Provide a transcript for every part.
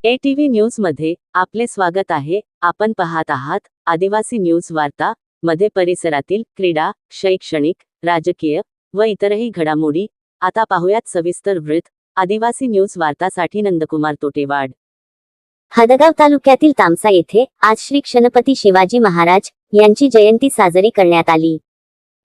ATV news मध्ये आपले स्वागत आहे। आपण पाहत आहात आदिवासी न्यूज वार्ता मध्ये परिसरातील क्रीडा, शैक्षणिक, राजकीय व इतरही घडामोडी। आता पाहूयात सविस्तर वृत्त। आदिवासी न्यूज वार्तासाठी नंदकुमार तोटेवाड। हदगाव तालुक्यातील तामसा येथे आज श्री क्षणपती शिवाजी महाराज यांची जयंती साजरी करण्यात आली।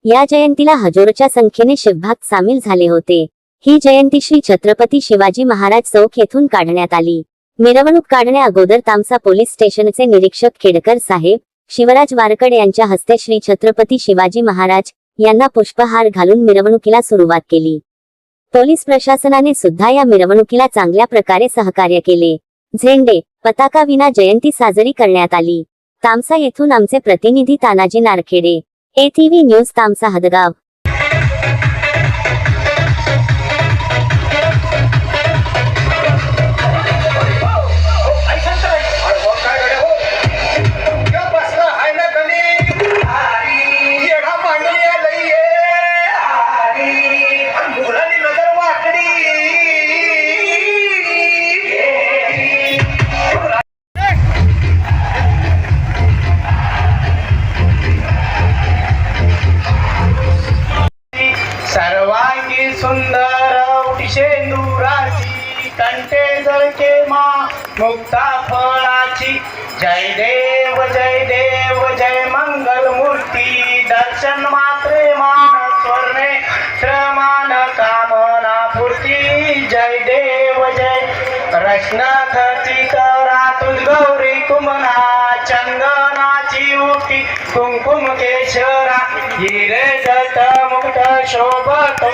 या जयंतीला हजारोच्या संख्येने शिवभक्त सामील झाले होते। ही जयंती श्री छत्रपती शिवाजी महाराज चौक येथून काढण्यात आली। मिरवणूक काढण्या अगोदर तामसा पोलीस स्टेशनचे निरीक्षक खेडकर साहेब शिवराज वारकड यांच्या हस्ते श्री छत्रपती शिवाजी महाराज यांना पुष्पहार घालून मिरवणुकीला सुरुवात केली। पोलीस प्रशासनाने सुद्धा या मिरवणुकीला चांगल्या प्रकारे सहकार्य केले। झेंडे, पताका विना जयंती साजरी करण्यात आली। तामसा येथून आमचे प्रतिनिधी तानाजी नारखेडे, ATV न्यूज तामसा हदगाव। सर्वांगी सुंदर शेंदुराची कंठे जळके मा मुक्ता फळाची। जय देव जय मंगल मूर्ती दर्शन मात्रे मान स्वर्णे श्रमान कामना पूर्ती। जय देव जय प्रश्न खती करा तुझ गौरी कुमना चंदनाची उठी कुंकुम केशरा हिरे जट मुक्त शोभतो